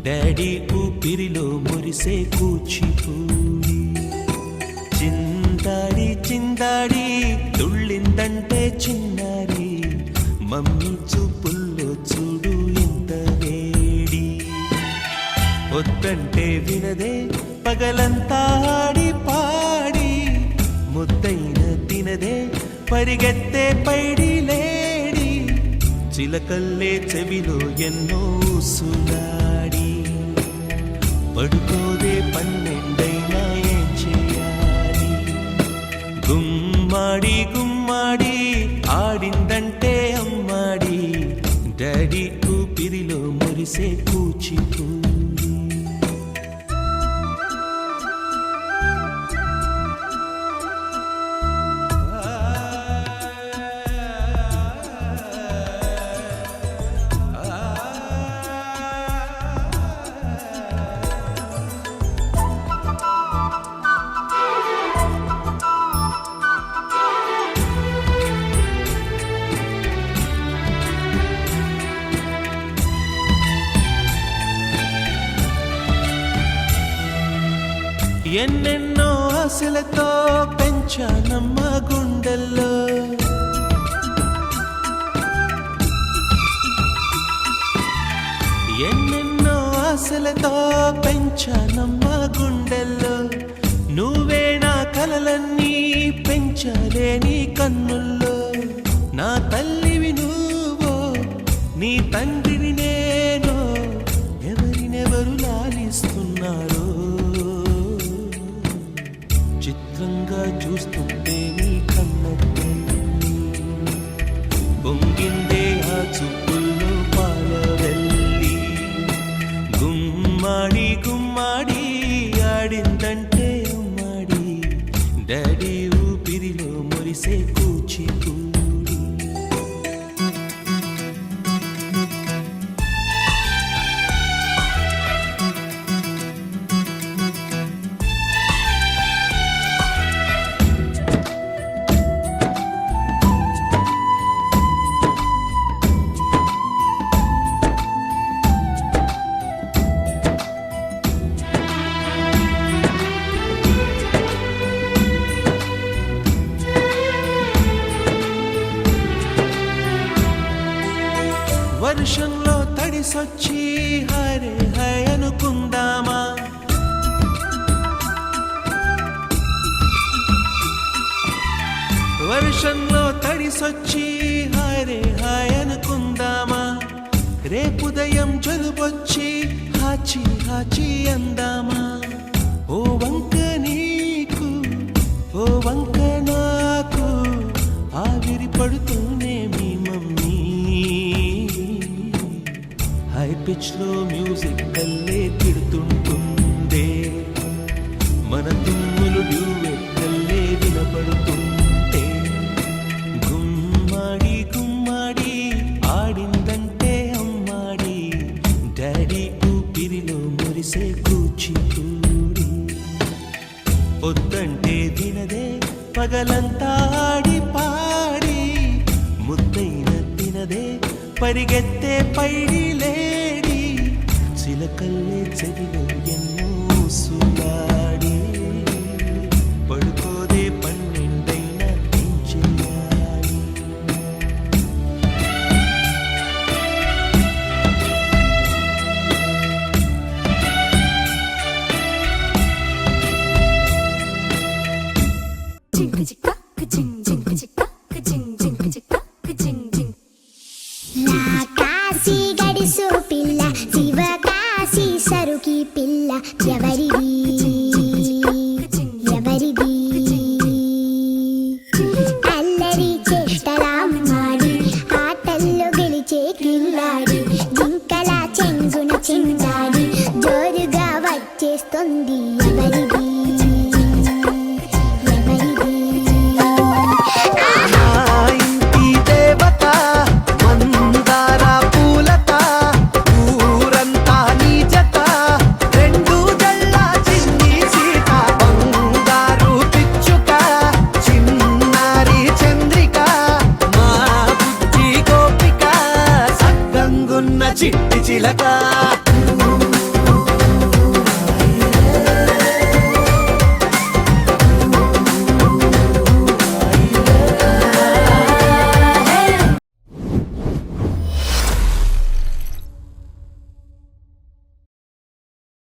daddy ఊపిరిలో మురిసే కూచిపూడి చిందాడి చిందాడి తుళ్ళిందంటే చిన్నారి మమ్మీ చూపుల్లో చూడు ఎంత వేడి వద్దంటే వినదే పగలంతా ఆడి పాడి ముద్దైన తినదే పరిగెత్తే పైడి లేడి చిలకల్లే చెవిలో ఎన్నో సునాడి పడుకోదే పన్నెండైనా ఏం చేయాలి గుమ్మాడి గుమ్మాడి ఆడిందంటే అమ్మాడి డాడీ ఊపిరిలో మురిసే కూచిపూడి ఎన్నెన్నో ఆశలతో పెంచానమ్మ గుండెల్లో ఎన్నెన్నో ఆశలతో పెంచానమ్మ గుండెల్లో నువ్వే నా కలలన్నీ పెంచాలే నీ కన్నుల్లో నా తల్లివి నువ్వో నీ తండ్రిని నేను ఎవరినెవరు లాలిస్తున్నారో చిత్రంగా చూస్తుంటే నీ కన్నట్టు పొంగిందే ఆ చూపుల్లో పాలవెల్లి గుమ్మాడి గుమ్మాడి ఆడిందంటే అమ్మాడి డాడీ ఊపిరిలో మురిసే కూచిపూడి వర్షంలో తడిసొచ్చి హరే హై అనుకుందామా వర్షంలో తడిసొచ్చి హరే హై అనుకుందామా రేపుదయం జలుబొచ్చి హాచి హాచి అందామా ఓ వంక నీకు ఓ వంక నాకు ఆవిరి పడుతూనే మీ మమ్మీ హై పిచ్ లో మ్యూజిక్ కల్లే తిడుతుంటుందే మన తుమ్ములు డ్యూయెట్ కల్లే వినపడుతుంటే గుమ్మాడి గుమ్మాడి ఆడిందంటే అమ్మాడి డాడీ ఊపిరిలో మురిసే కూచిపూడి వద్దంటే వినదే పగలంతా ఆడి పాడి ముద్దైన తినదే పరిగెత్తే పైడి లేడి చిలకల్లే చెవిలో ఎన్నో సులాడి పడుకోదే పన్నెండైనా ఏం చేయాలి గడిసు పిల్ల శివకాశి సరుకి పిల్ల ఎవరిది ఎవరిది అల్లరి చేష్టలాడి ఆటల్లో గెలిచే కిల్లాడి జింకల చెంగున చిందాడి జోరుగా వచ్చేస్తుంది